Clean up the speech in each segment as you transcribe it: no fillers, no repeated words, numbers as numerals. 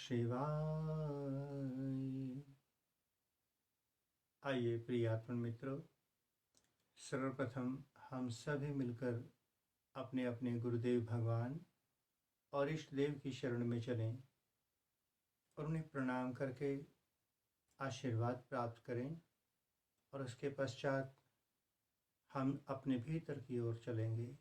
शिवाय। आइए प्रिय आत्मन मित्रों, सर्वप्रथम हम सभी मिलकर अपने अपने गुरुदेव भगवान और इष्ट देव की शरण में चलें और उन्हें प्रणाम करके आशीर्वाद प्राप्त करें और उसके पश्चात हम अपने भीतर की ओर चलेंगे।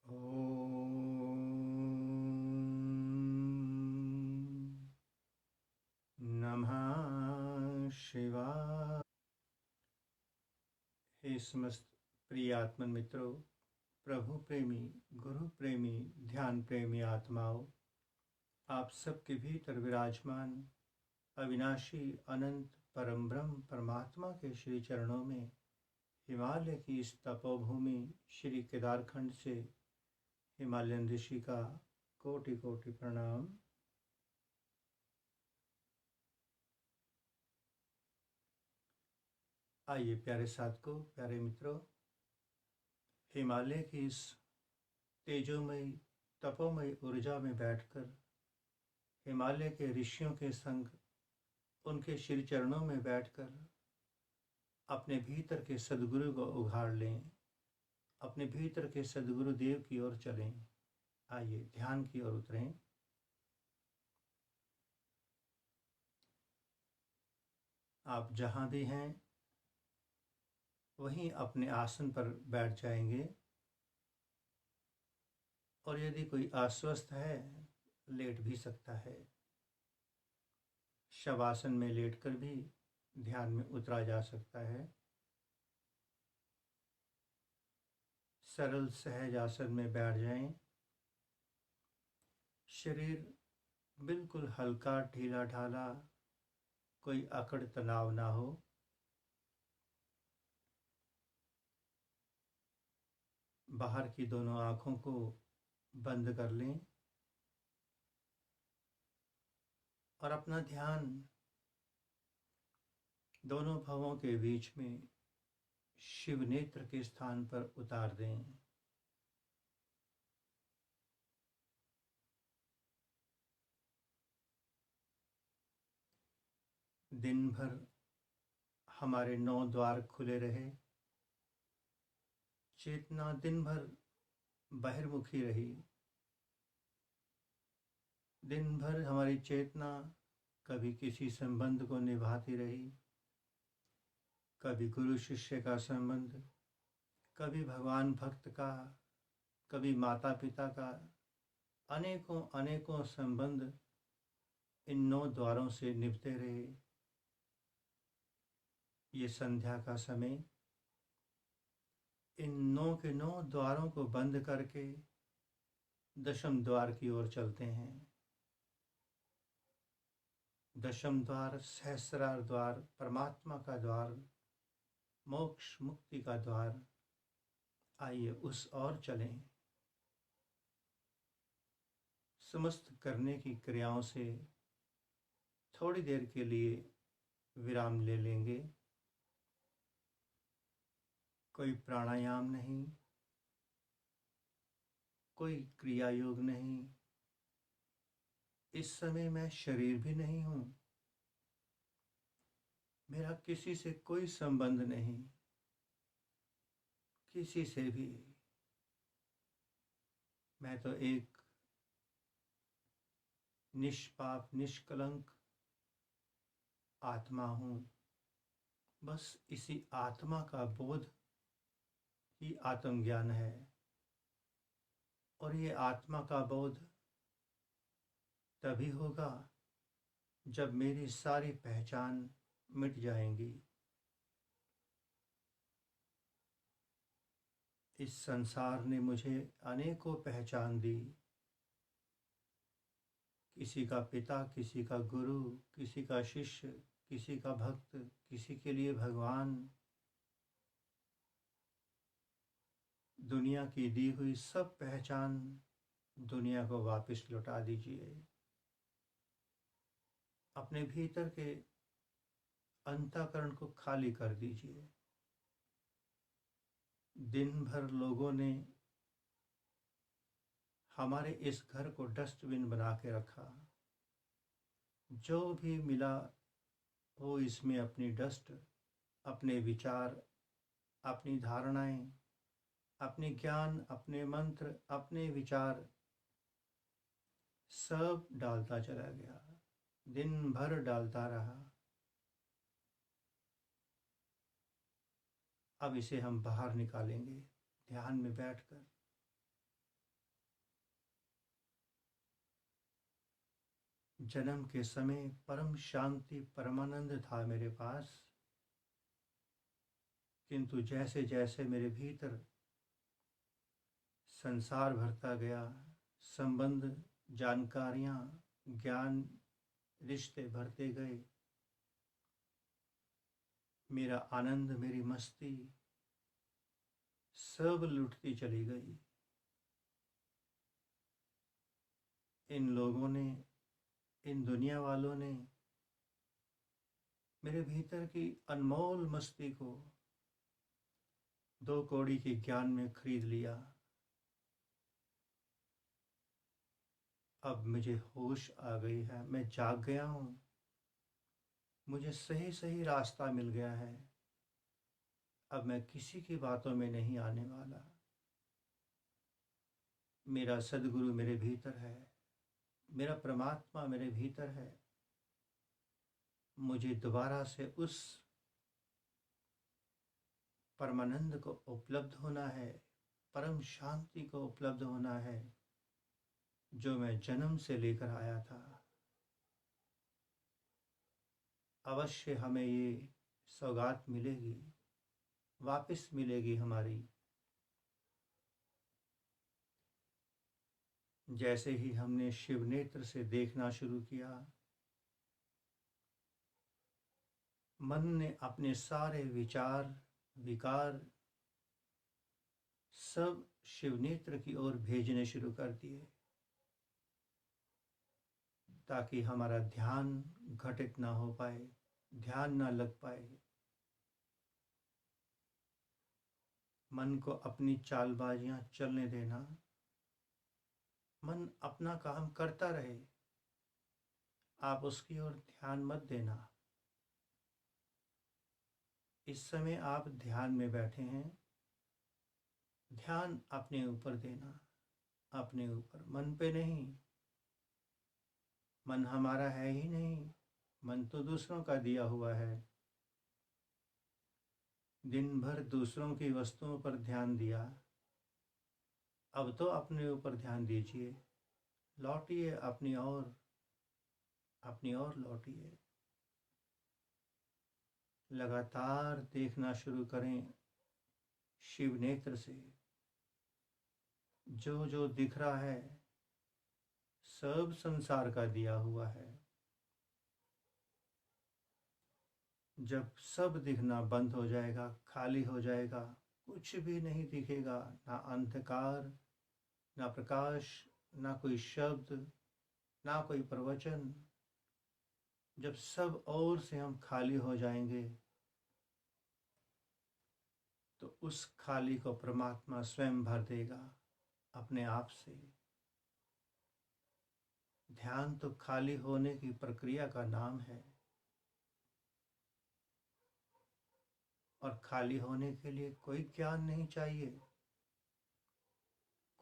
ओम नमः शिवाय। हे समस्त प्रिय आत्मन मित्रों, प्रभु प्रेमी, गुरु प्रेमी, ध्यान प्रेमी आत्माओं, आप सबके भीतर विराजमान अविनाशी अनंत परम ब्रह्म परमात्मा के श्री चरणों में हिमालय की इस तपोभूमि श्री केदारखंड से हिमालयन ऋषि का कोटि कोटि प्रणाम। आइए प्यारे साधकों, प्यारे मित्रों, हिमालय की इस तेजोमयी तपोमयी ऊर्जा में बैठकर हिमालय के ऋषियों के संग उनके श्री चरणों में बैठकर अपने भीतर के सद्गुरु को उघाड़ लें, अपने भीतर के सद्गुरु देव की ओर चलें। आइए ध्यान की ओर उतरें। आप जहाँ भी हैं वहीं अपने आसन पर बैठ जाएंगे और यदि कोई अस्वस्थ है, लेट भी सकता है। शवासन में लेटकर भी ध्यान में उतरा जा सकता है। सरल सहज आसन में बैठ जाएं। शरीर बिल्कुल हल्का ढीला ढाला, कोई अकड़ तनाव ना हो। बाहर की दोनों आँखों को बंद कर लें और अपना ध्यान दोनों भवों के बीच में शिव नेत्र के स्थान पर उतार दें। दिन भर हमारे 9 द्वार खुले रहे। चेतना दिन भर बहिर्मुखी रही। दिन भर हमारी चेतना कभी किसी संबंध को निभाती रही, कभी गुरु शिष्य का संबंध, कभी भगवान भक्त का, कभी माता पिता का। अनेकों अनेकों संबंध इन 9 द्वारों से निभते रहे। ये संध्या का समय इन 9 के 9 द्वारों को बंद करके 10वें द्वार की ओर चलते हैं। 10वें द्वार सहस्रार द्वार, परमात्मा का द्वार, मोक्ष मुक्ति का द्वार। आइए उस ओर चलें। समस्त करने की क्रियाओं से थोड़ी देर के लिए विराम ले लेंगे। कोई प्राणायाम नहीं, कोई क्रिया योग नहीं। इस समय मैं शरीर भी नहीं हूँ। मेरा किसी से कोई संबंध नहीं, किसी से भी। मैं तो एक निष्पाप निष्कलंक आत्मा हूँ। बस इसी आत्मा का बोध ही आत्मज्ञान है। और ये आत्मा का बोध तभी होगा जब मेरी सारी पहचान मिट जाएंगी। इस संसार ने मुझे अनेकों पहचान दी। किसी का पिता, किसी का गुरु, किसी का शिष्य, किसी का भक्त, किसी के लिए भगवान। दुनिया की दी हुई सब पहचान दुनिया को वापस लौटा दीजिए। अपने भीतर के अंतःकरण को खाली कर दीजिए। दिन भर लोगों ने हमारे इस घर को डस्टबिन बना के रखा। जो भी मिला वो इसमें अपनी डस्ट, अपने विचार, अपनी धारणाएं, अपने ज्ञान, अपने मंत्र, अपने विचार सब डालता चला गया। दिन भर डालता रहा। अब इसे हम बाहर निकालेंगे ध्यान में बैठकर। जन्म के समय परम शांति परमानंद था मेरे पास, किंतु जैसे जैसे मेरे भीतर संसार भरता गया, संबंध, जानकारियां, ज्ञान, रिश्ते भरते गए, मेरा आनंद, मेरी मस्ती सब लुटती चली गई। इन लोगों ने, इन दुनिया वालों ने मेरे भीतर की अनमोल मस्ती को 2 कौड़ी के ज्ञान में खरीद लिया। अब मुझे होश आ गई है, मैं जाग गया हूँ। मुझे सही सही रास्ता मिल गया है। अब मैं किसी की बातों में नहीं आने वाला। मेरा सद्गुरु मेरे भीतर है, मेरा परमात्मा मेरे भीतर है। मुझे दोबारा से उस परमानंद को उपलब्ध होना है, परम शांति को उपलब्ध होना है। जो मैं जन्म से लेकर आया था। अवश्य हमें ये सौगात मिलेगी, वापस मिलेगी हमारी। जैसे ही हमने शिव नेत्र से देखना शुरू किया, मन ने अपने सारे विचार विकार सब शिव नेत्र की ओर भेजने शुरू कर दिए, ताकि हमारा ध्यान घटित ना हो पाए, ध्यान ना लग पाए। मन को अपनी चालबाजियां चलने देना, मन अपना काम करता रहे, आप उसकी ओर ध्यान मत देना। इस समय आप ध्यान में बैठे हैं, ध्यान अपने ऊपर देना, अपने ऊपर, मन पे नहीं। मन हमारा है ही नहीं, मन तो दूसरों का दिया हुआ है। दिन भर दूसरों की वस्तुओं पर ध्यान दिया, अब तो अपने ऊपर ध्यान दीजिए। लौटिए अपनी ओर, अपनी ओर लौटिए। लगातार देखना शुरू करें शिव नेत्र से। जो जो दिख रहा है सब संसार का दिया हुआ है। जब सब दिखना बंद हो जाएगा, खाली हो जाएगा, कुछ भी नहीं दिखेगा, ना अंधकार, ना प्रकाश, ना कोई शब्द, ना कोई प्रवचन। जब सब ओर से हम खाली हो जाएंगे, तो उस खाली को परमात्मा स्वयं भर देगा अपने आप से। ध्यान तो खाली होने की प्रक्रिया का नाम है, और खाली होने के लिए कोई ज्ञान नहीं चाहिए,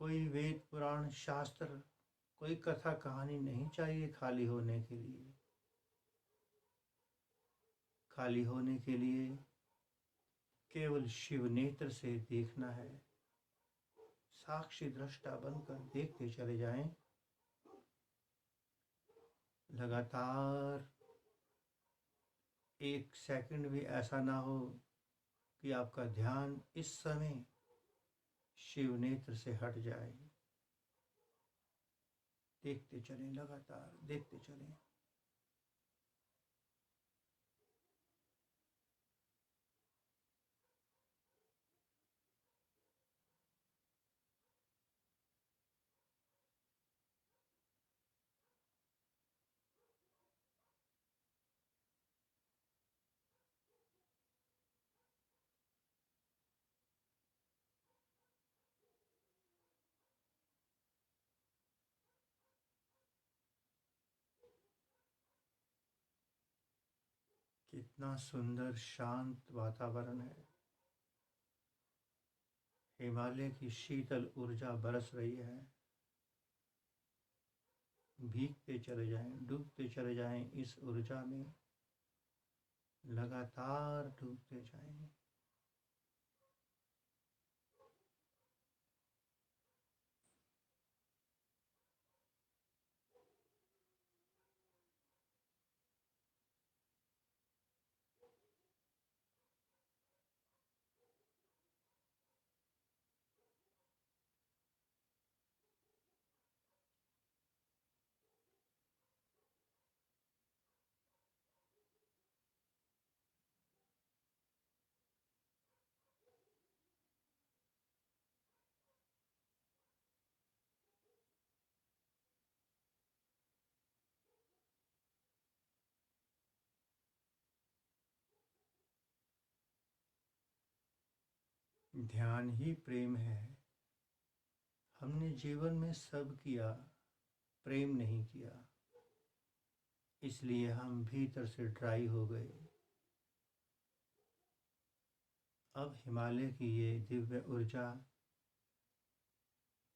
कोई वेद पुराण शास्त्र, कोई कथा कहानी नहीं चाहिए खाली होने के लिए। खाली होने के लिए केवल शिव नेत्र से देखना है। साक्षी दृष्टा बनकर देखते चले जाएं। लगातार एक सेकंड भी ऐसा ना हो कि आपका ध्यान इस समय शिव नेत्र से हट जाए। देखते चलें, लगातार देखते चलें। कितना सुंदर शांत वातावरण है। हिमालय की शीतल ऊर्जा बरस रही है। भीगते चले जाएं, डूबते चले जाएं इस ऊर्जा में, लगातार डूबते जाएं। ध्यान ही प्रेम है। हमने जीवन में सब किया, प्रेम नहीं किया, इसलिए हम भीतर से ड्राई हो गए। अब हिमालय की ये दिव्य ऊर्जा,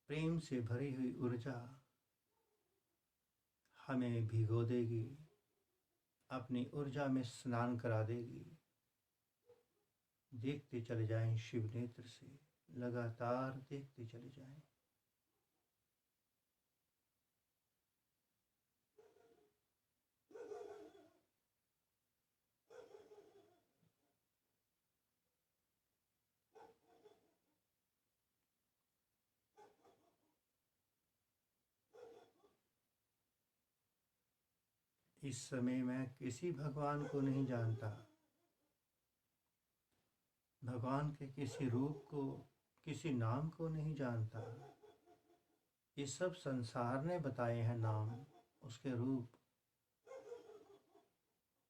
प्रेम से भरी हुई ऊर्जा हमें भिगो देगी, अपनी ऊर्जा में स्नान करा देगी। देखते चले जाएं शिव नेत्र से, लगातार देखते चले जाएं। इस समय मैं किसी भगवान को नहीं जानता, भगवान के किसी रूप को, किसी नाम को नहीं जानता। ये सब संसार ने बताए हैं नाम, उसके रूप।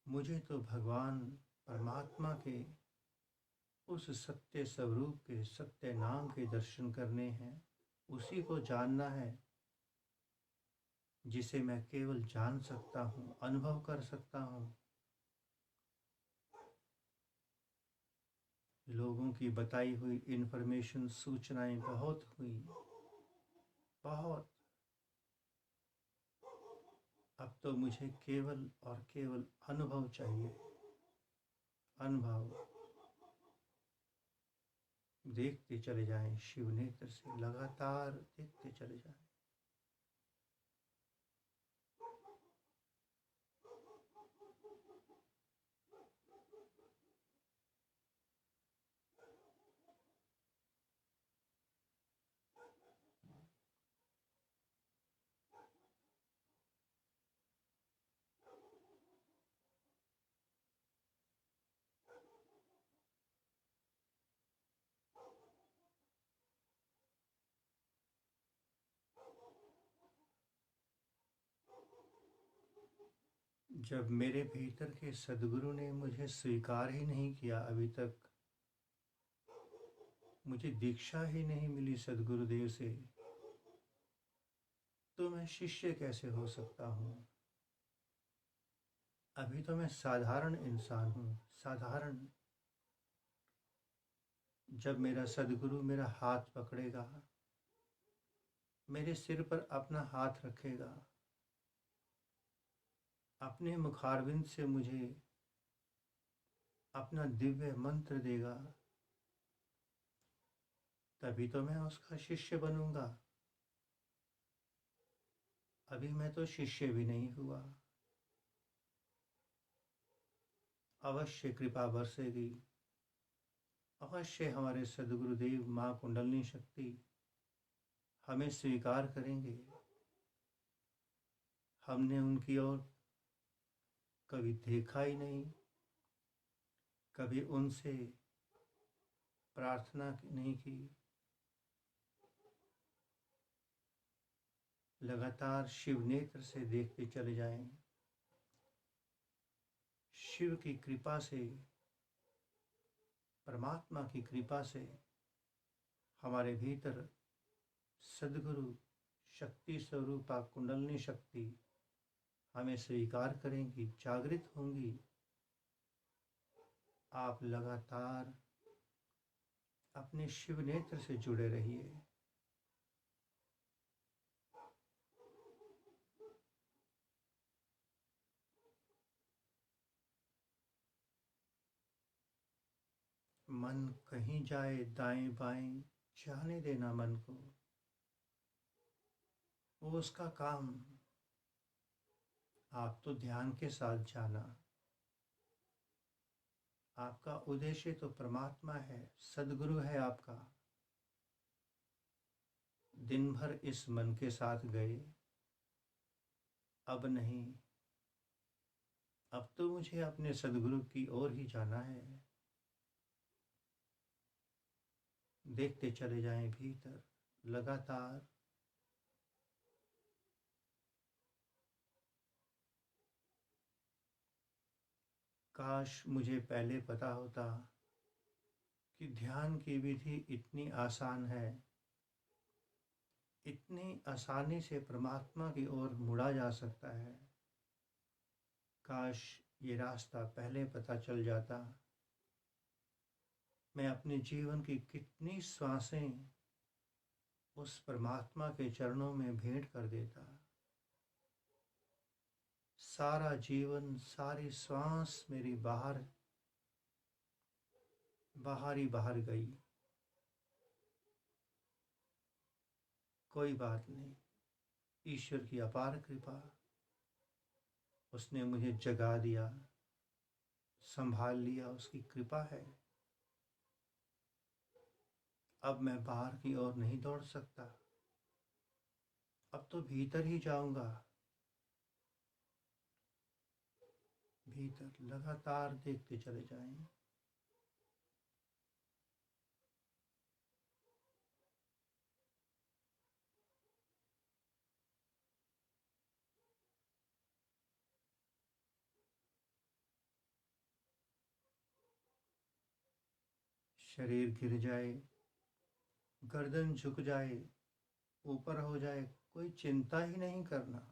मुझे तो भगवान परमात्मा के उस सत्य स्वरूप के, सत्य नाम के दर्शन करने हैं, उसी को जानना है जिसे मैं केवल जान सकता हूँ, अनुभव कर सकता हूँ। लोगों की बताई हुई इन्फॉर्मेशन, सूचनाएं बहुत हुई, बहुत। अब तो मुझे केवल और केवल अनुभव चाहिए, अनुभव। देखते चले जाएं, शिव नेत्र से लगातार देखते चले जाएं। जब मेरे भीतर के सदगुरु ने मुझे स्वीकार ही नहीं किया, अभी तक मुझे दीक्षा ही नहीं मिली सदगुरुदेव से, तो मैं शिष्य कैसे हो सकता हूँ? अभी तो मैं साधारण इंसान हूँ, साधारण। जब मेरा सदगुरु मेरा हाथ पकड़ेगा, मेरे सिर पर अपना हाथ रखेगा, अपने मुखारविंद से मुझे अपना दिव्य मंत्र देगा, तभी तो मैं उसका शिष्य बनूंगा। अभी मैं तो शिष्य भी नहीं हुआ। अवश्य कृपा बरसेगी, अवश्य हमारे सदगुरुदेव माँ कुंडलिनी शक्ति हमें स्वीकार करेंगे। हमने उनकी ओर कभी देखा ही नहीं, कभी उनसे प्रार्थना नहीं की। लगातार शिव नेत्र से देखते चले जाएं। शिव की कृपा से, परमात्मा की कृपा से हमारे भीतर सद्गुरु शक्ति स्वरूपा कुंडलिनी शक्ति हमें स्वीकार करेंगी, जागृत होंगी। आप लगातार अपने शिव नेत्र से जुड़े रहिए। मन कहीं जाए दाएं बाएं, जाने देना मन को, वो उसका काम। आप तो ध्यान के साथ जाना। आपका उद्देश्य तो परमात्मा है, सद्गुरु है आपका। दिन भर इस मन के साथ गए, अब नहीं, अब तो मुझे अपने सद्गुरु की ओर ही जाना है। देखते चले जाएं भीतर लगातार। काश मुझे पहले पता होता कि ध्यान की विधि इतनी आसान है, इतनी आसानी से परमात्मा की ओर मुड़ा जा सकता है। काश ये रास्ता पहले पता चल जाता। मैं अपने जीवन की कितनी श्वासें उस परमात्मा के चरणों में भेंट कर देता। सारा जीवन, सारी श्वास मेरी बाहर ही बाहर गई। कोई बात नहीं, ईश्वर की अपार कृपा, उसने मुझे जगा दिया, संभाल लिया, उसकी कृपा है। अब मैं बाहर की ओर नहीं दौड़ सकता, अब तो भीतर ही जाऊंगा। भीतर लगातार देखते चले जाएं। शरीर गिर जाए, गर्दन झुक जाए, ऊपर हो जाए, कोई चिंता ही नहीं करना।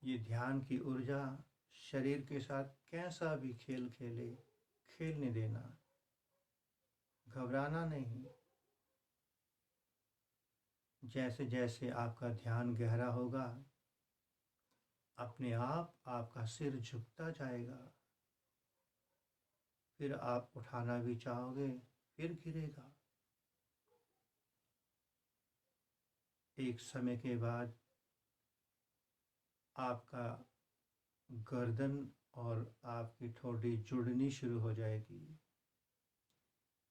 ये ध्यान की ऊर्जा शरीर के साथ कैसा भी खेल खेले, खेलने देना, घबराना नहीं। जैसे जैसे आपका ध्यान गहरा होगा, अपने आप आपका सिर झुकता जाएगा। फिर आप उठाना भी चाहोगे, फिर गिरेगा। एक समय के बाद आपका गर्दन और आपकी ठोड़ी जुड़नी शुरू हो जाएगी,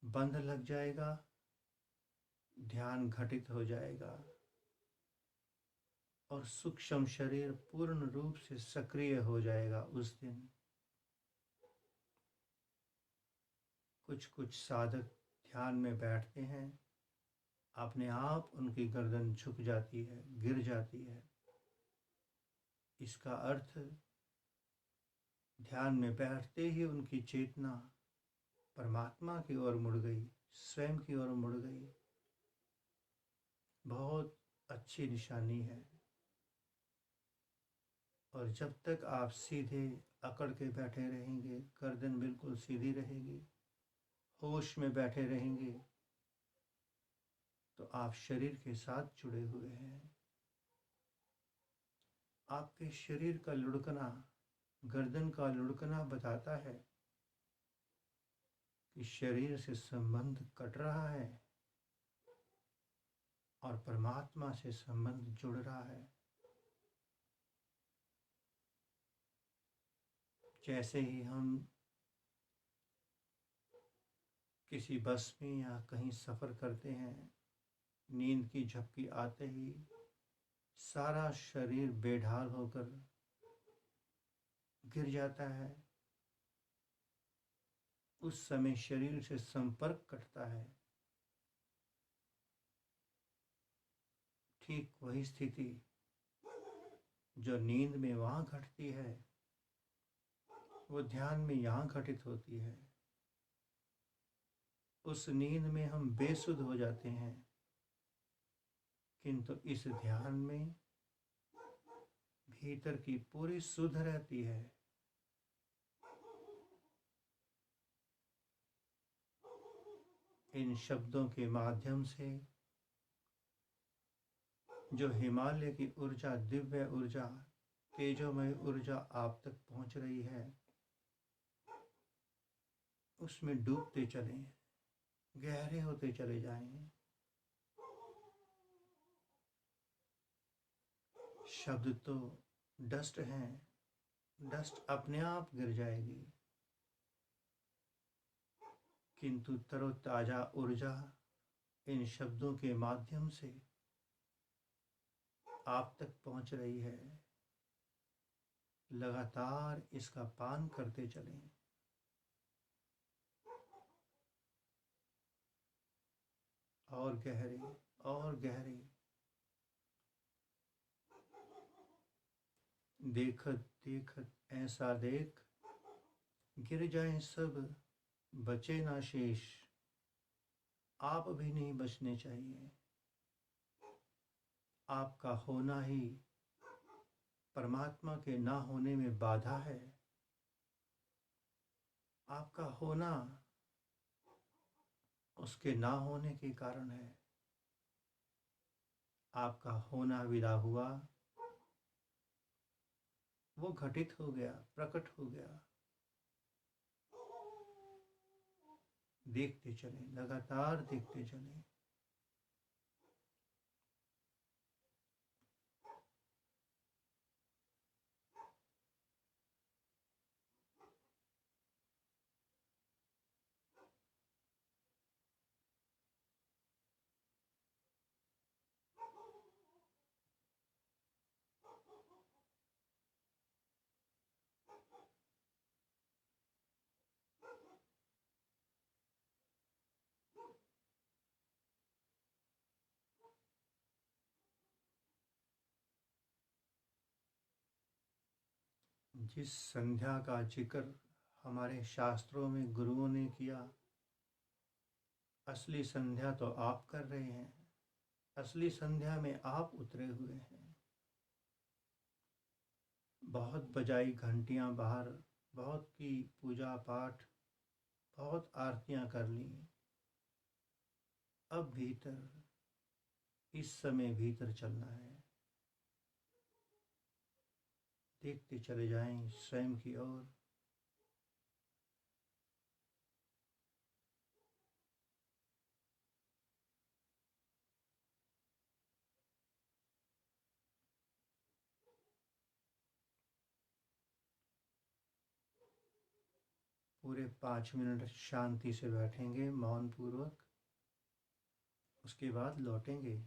बंध लग जाएगा, ध्यान घटित हो जाएगा और सूक्ष्म शरीर पूर्ण रूप से सक्रिय हो जाएगा। उस दिन कुछ कुछ साधक ध्यान में बैठते हैं, अपने आप उनकी गर्दन झुक जाती है, गिर जाती है। इसका अर्थ ध्यान में बैठते ही उनकी चेतना परमात्मा की ओर मुड़ गई, स्वयं की ओर मुड़ गई। बहुत अच्छी निशानी है। और जब तक आप सीधे अकड़ के बैठे रहेंगे, गर्दन बिल्कुल सीधी रहेगी, होश में बैठे रहेंगे, तो आप शरीर के साथ जुड़े हुए हैं। आपके शरीर का लुढ़कना, गर्दन का लुढ़कना बताता है कि शरीर से संबंध कट रहा है और परमात्मा से संबंध जुड़ रहा है। जैसे ही हम किसी बस में या कहीं सफ़र करते हैं, नींद की झपकी आते ही सारा शरीर बेढाल होकर गिर जाता है। उस समय शरीर से संपर्क कटता है। ठीक वही स्थिति जो नींद में वहाँ घटती है, वो ध्यान में यहाँ घटित होती है। उस नींद में हम बेसुध हो जाते हैं, किंतु इस ध्यान में भीतर की पूरी सुध रहती है। इन शब्दों के माध्यम से जो हिमालय की ऊर्जा, दिव्य ऊर्जा, तेजोमय ऊर्जा आप तक पहुंच रही है, उसमें डूबते चलें, गहरे होते चले जाएं। शब्द तो डस्ट हैं, डस्ट अपने आप गिर जाएगी, किंतु तरोताजा ऊर्जा इन शब्दों के माध्यम से आप तक पहुंच रही है। लगातार इसका पान करते चलें। और गहरे, और गहरे। देखत देखत ऐसा देख, गिर जाएं सब, बचे ना शेष। आप भी नहीं बचने चाहिए। आपका होना ही परमात्मा के ना होने में बाधा है। आपका होना उसके ना होने के कारण है। आपका होना विदा हुआ, वो घटित हो गया, प्रकट हो गया। देखते चलें, लगातार देखते चलें। जिस संध्या का जिक्र हमारे शास्त्रों में गुरुओं ने किया, असली संध्या तो आप कर रहे हैं। असली संध्या में आप उतरे हुए हैं। बहुत बजाई घंटियां बाहर, बहुत की पूजा पाठ, बहुत आरतियां कर ली। अब भीतर, इस समय भीतर चलना है। देखते चले जाएं स्वयं की ओर। पूरे 5 मिनट शांति से बैठेंगे मौन पूर्वक, उसके बाद लौटेंगे।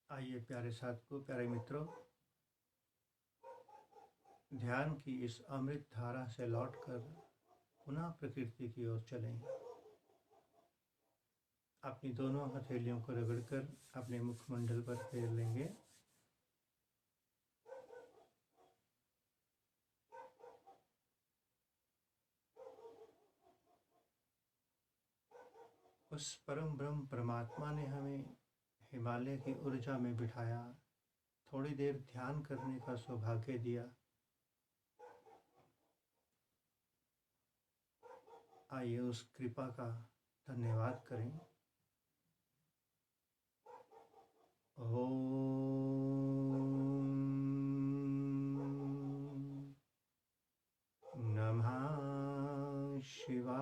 आइए प्यारे साथियों, प्यारे मित्रों, ध्यान की इस अमृत धारा से लौटकर पुनः प्रकृति की ओर चलें। अपनी दोनों हथेलियों को रगड़कर अपने मुखमंडल पर फेर लेंगे। उस परम ब्रह्म परमात्मा ने हमें हिमालय की ऊर्जा में बिठाया, थोड़ी देर ध्यान करने का सौभाग्य दिया। आइए उस कृपा का धन्यवाद करें। ओम नमः शिवाय।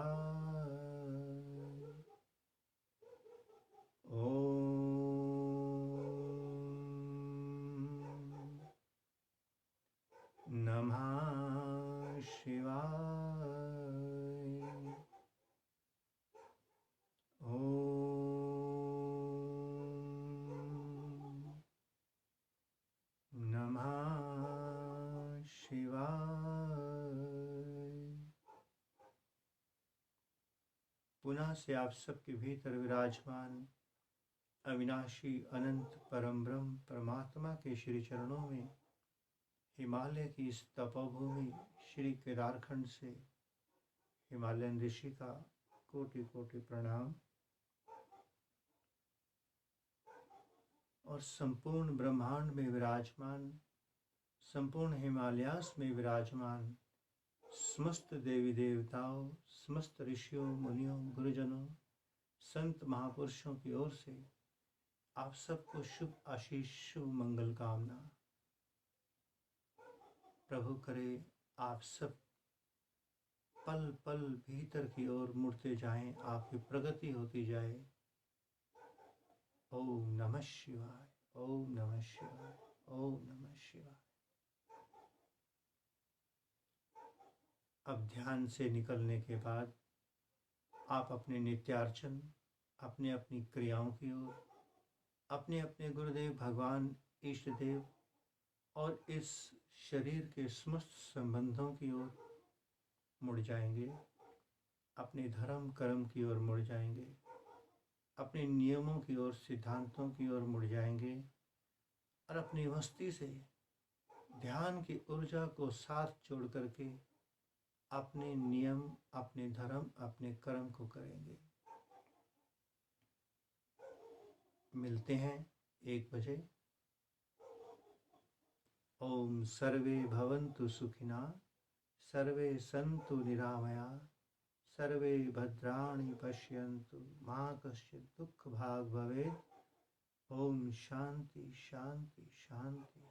ओम नमः शिवाय। नमः शिवाय। पुनः से आप सबके भीतर विराजमान अविनाशी अनंत परम ब्रह्म परमात्मा के श्री चरणों में हिमालय की इस तपोभूमि श्री केदारखंड से हिमालयन ऋषि का कोटि कोटि प्रणाम। और संपूर्ण ब्रह्मांड में विराजमान, संपूर्ण हिमालयास में विराजमान समस्त देवी देवताओं, समस्त ऋषियों, मुनियों, गुरुजनों, संत महापुरुषों की ओर से आप सबको शुभ आशीष, शुभ मंगल कामना। प्रभु करे आप सब पल पल भीतर की ओर मुड़ते जाएं, आपकी प्रगति होती जाए। ओम नमः शिवाय, ओम नमः शिवाय, ओम नमः शिवाय। अब ध्यान से निकलने के बाद आप अपने नित्यार्चन, अपने अपनी क्रियाओं की ओर, अपने अपने गुरुदेव भगवान इष्ट देव और इस शरीर के समस्त संबंधों की ओर मुड़ जाएंगे। अपने धर्म कर्म की ओर मुड़ जाएंगे, अपने नियमों की ओर, सिद्धांतों की ओर मुड़ जाएंगे और अपनी मस्ती से ध्यान की ऊर्जा को साथ जोड़ करके अपने नियम, अपने धर्म, अपने कर्म को करेंगे। मिलते हैं 1 बजे। ओम सर्वे भवन्तु सुखिना, सर्वे सन्तु निरामया, सर्वे भद्राणि पश्यन्तु, मा कश्चित् दुःखभाग् भवेत्। ओम शांति शांति शांति।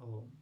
ओम।